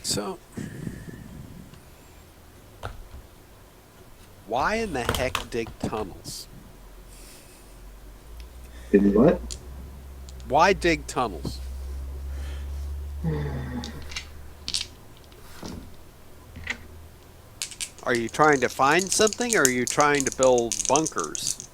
So, why in the heck dig tunnels? In what? Why dig tunnels? Are you trying to find something or are you trying to build bunkers?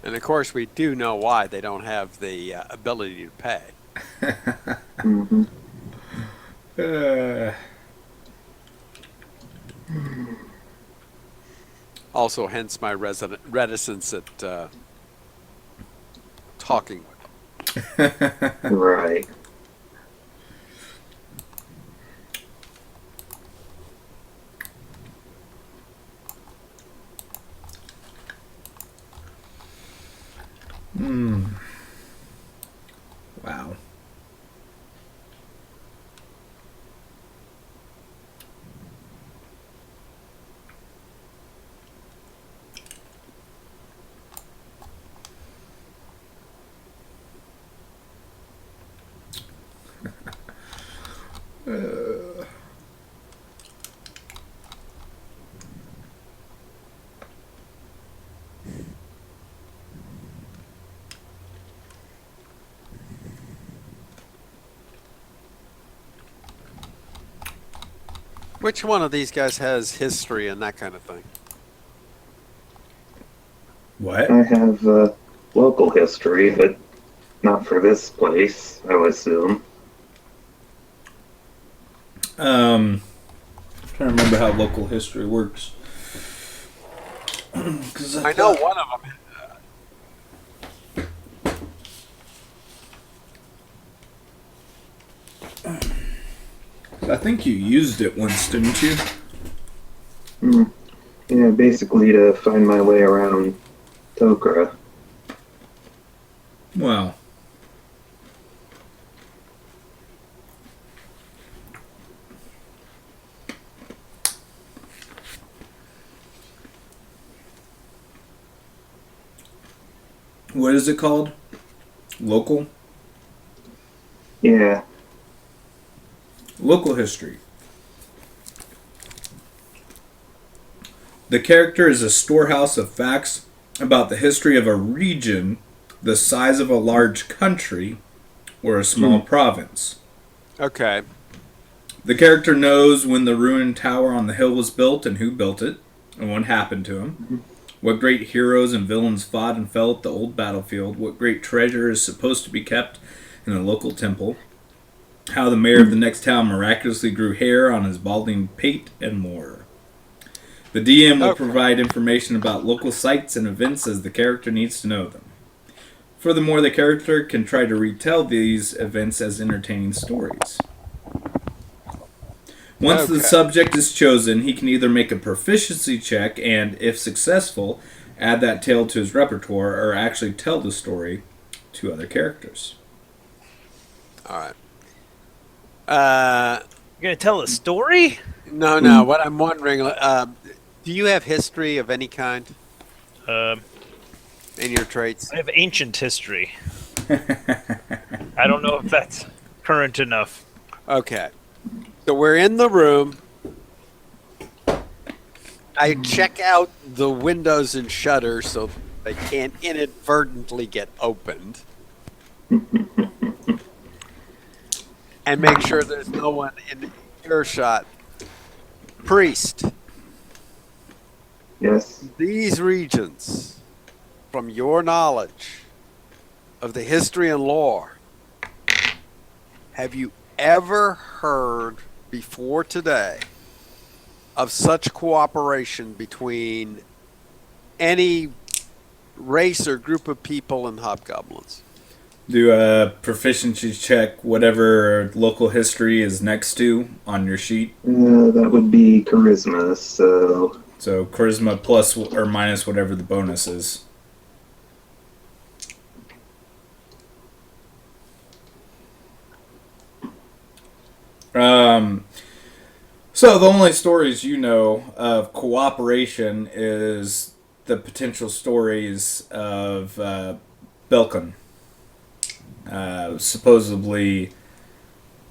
And of course, we do know why they don't have the ability to pay. Mm-hmm. Uh, Also, hence my reticence at talking with them. Right. wow. Which one of these guys has history and that kind of thing? What? I have local history, but not for this place, I would assume. Trying to remember how local history works. 'Cause I know one of them. I think you used it once, didn't you? Hmm. Yeah, basically to find my way around Tokra. Well, what is it called? Local? Yeah. Local history. The character is a storehouse of facts about the history of a region the size of a large country or a small province. Okay. The character knows when the ruined tower on the hill was built and who built it, and what happened to him. What great heroes and villains fought and fell at the old battlefield. What great treasure is supposed to be kept in a local temple. How the mayor of the next town miraculously grew hair on his balding pate, and more. The DM will Okay. provide information about local sites and events as the character needs to know them. Furthermore, the character can try to retell these events as entertaining stories. Once the Okay. subject is chosen, he can either make a proficiency check and, if successful, add that tale to his repertoire or actually tell the story to other characters. All right. Uh, You're gonna tell a story? no. What I'm wondering, do you have history of any kind Um, in your traits? I have ancient history. I don't know if that's current enough. Okay. So we're in the room. I check out the windows and shutters so they can't inadvertently get opened. And make sure there's no one in earshot. Priest, Yes. these regions, from your knowledge of the history and lore, have you ever heard before today of such cooperation between any race or group of people and hobgoblins? Do a proficiency check, whatever local history is next to on your sheet. That would be charisma, so So charisma plus or minus whatever the bonus is. So the only stories you know of cooperation is the potential stories of Belkan. Supposedly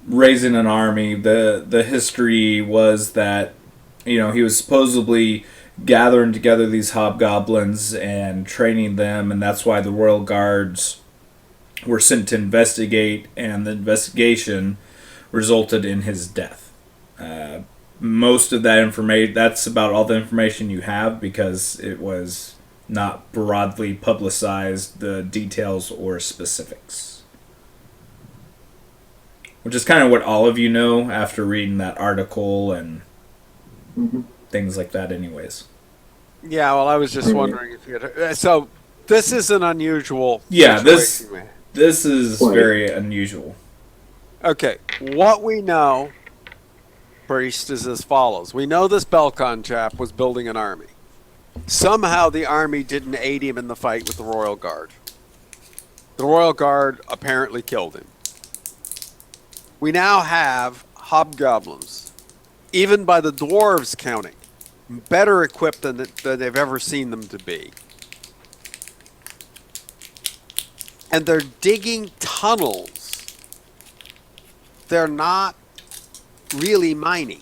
raising an army. The history was that he was supposedly gathering together these hobgoblins and training them, and that's why the royal guards were sent to investigate, and the investigation resulted in his death. Most of that information, that's about all the information you have, because it was not broadly publicized, the details or specifics. Which is kind of what all of you know after reading that article and things like that anyways. Yeah, well, I was just wondering if you had. So this is an unusual. Yeah, situation. this is very unusual. Okay, what we know, Priest, is as follows. We know this Belkan chap was building an army. Somehow the army didn't aid him in the fight with the Royal Guard. The Royal Guard apparently killed him. We now have hobgoblins, even by the dwarves counting, better equipped than they've ever seen them to be. And they're digging tunnels. They're not really mining.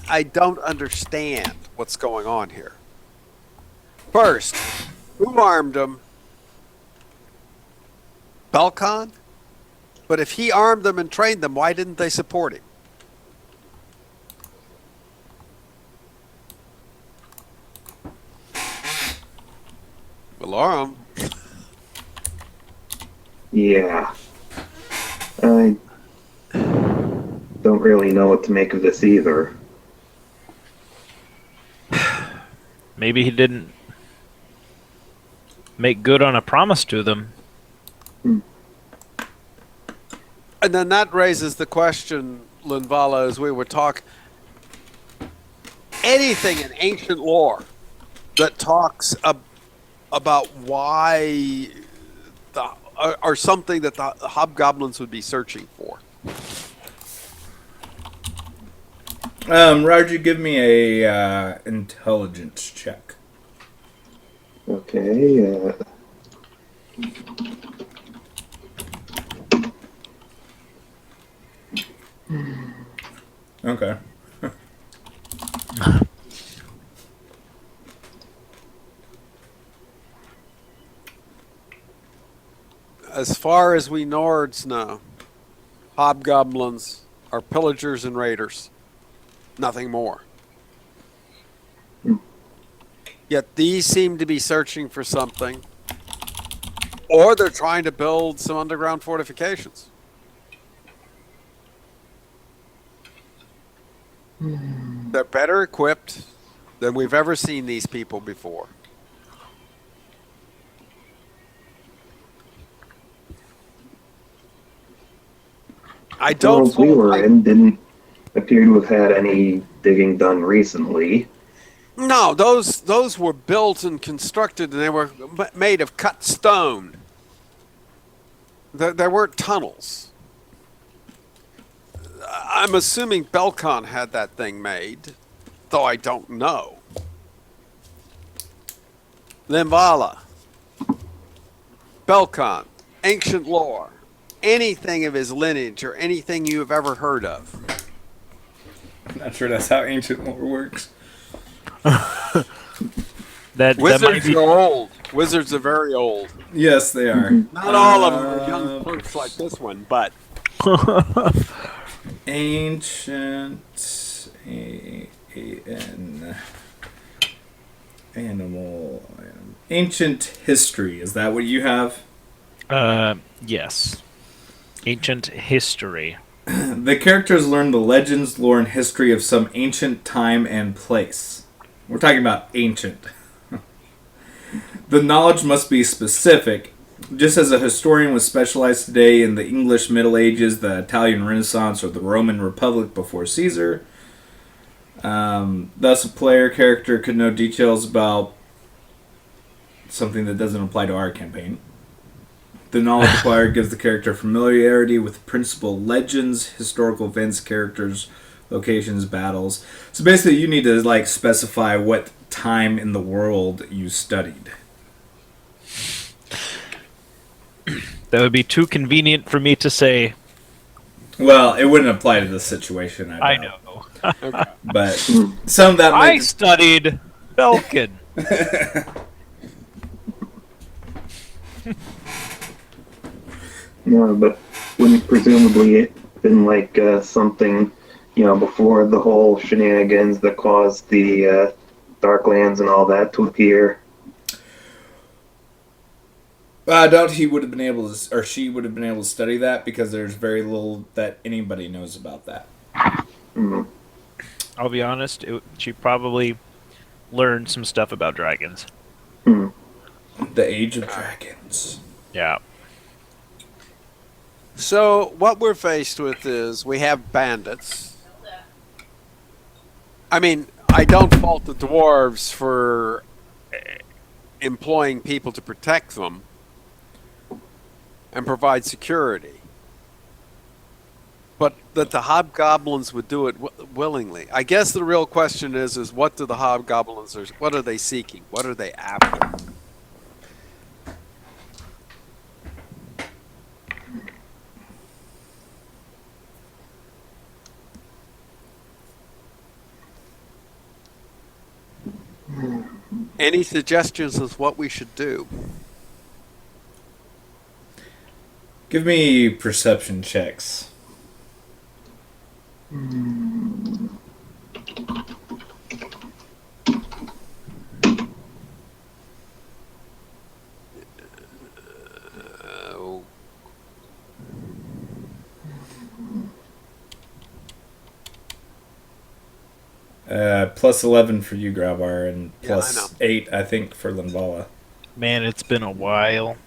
I don't understand what's going on here. First, who armed them? Belkan? But if he armed them and trained them, why didn't they support him? Valorum. yeah. I don't really know what to make of this either. Maybe he didn't make good on a promise to them. And then that raises the question, Linvala, as we were talking, anything in ancient lore that talks about why or something that the hobgoblins would be searching for. Roger, give me a intelligence check. Okay. Okay. As far as we Nords know, hobgoblins are pillagers and raiders. Nothing more. Yet these seem to be searching for something. Or they're trying to build some underground fortifications. They're better equipped than we've ever seen these people before. I The don't. worlds we were in didn't appear to have had any digging done recently. No, those were built and constructed, and they were made of cut stone. There weren't tunnels. I'm assuming Belkan had that thing made, though I don't know. Limbala, Belkan, ancient lore, anything of his lineage or anything you have ever heard of. I'm not sure that's how ancient lore works. That might Wizards be, are old. Wizards are very old. Yes, they are. Not all of them are young punks like this one, but Ancient A-N animal. Ancient history. Is that what you have? yes. Ancient history. The characters learn the legends, lore, and history of some ancient time and place. We're talking about ancient. The knowledge must be specific. Just as a historian was specialized today in the English Middle Ages, the Italian Renaissance, or the Roman Republic before Caesar. Thus, a player character could know details about something that doesn't apply to our campaign. The knowledge acquired gives the character familiarity with principal legends, historical events, characters, locations, battles. So basically, you need to like specify what time in the world you studied. That would be too convenient for me to say. Well, it wouldn't apply to this situation. I know. But some of that I might. studied Belkin. No, but wouldn't presumably it been like something, before the whole shenanigans that caused the Darklands and all that to appear? I doubt he would have been able to, or she would have been able to study that because there's very little that anybody knows about that. Hmm. I'll be honest, she probably learned some stuff about dragons. Hmm. The Age of Dragons. Yeah. So what we're faced with is we have bandits. I mean, I don't fault the dwarves for employing people to protect them and provide security. But that the hobgoblins would do it willingly. I guess the real question is what do the hobgoblins, what are they seeking? What are they after? Any suggestions as what we should do? Give me perception checks. Oh. Plus 11 for you, Graubar, and Yeah, plus I know. 8, I think, for Linvala. Man, it's been a while.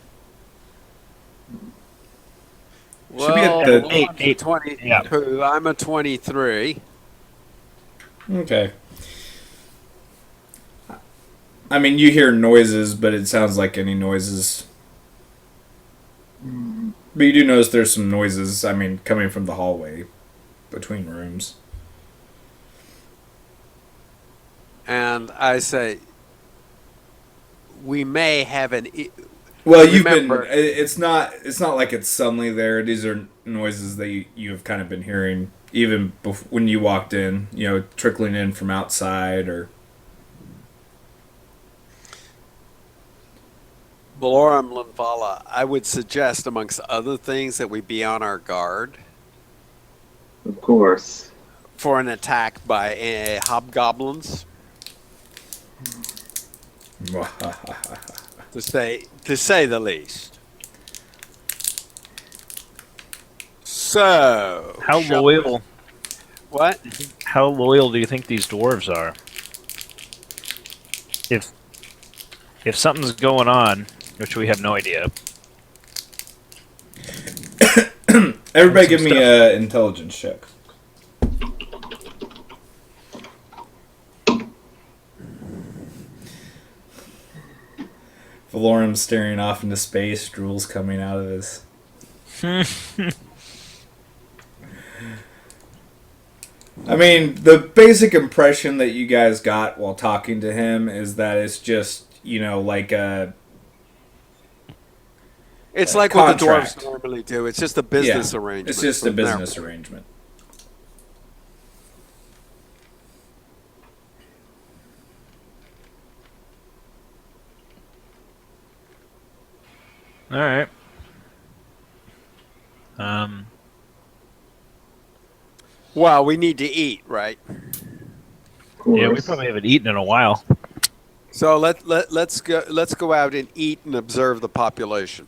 Should be at the- I'm Eight. 22. Yeah. I'm a 23. Okay. I mean, you hear noises, but it sounds like any noises. But you do notice there's some noises, I mean, coming from the hallway between rooms. And I say, we may have an. Well, you've Remember- been. It's not like it's suddenly there. These are noises that you have kind of been hearing even when you walked in. Trickling in from outside or. Valorum Linvala, I would suggest, amongst other things, that we be on our guard Of course. for an attack by hobgoblins. To say the least. So, How shall- loyal? What? How loyal do you think these dwarves are? If something's going on, which we have no idea. Everybody, Some give me stuff. a intelligence check. Valorum's staring off into space. Drool's coming out of his. I mean, the basic impression that you guys got while talking to him is that it's just, like a. It's like what the contract. dwarves normally do. It's just a business arrangement. It's just a from their business point. arrangement. All right. Well, we need to eat, right? Of course. Yeah, we probably haven't eaten in a while. So let's go out and eat and observe the population.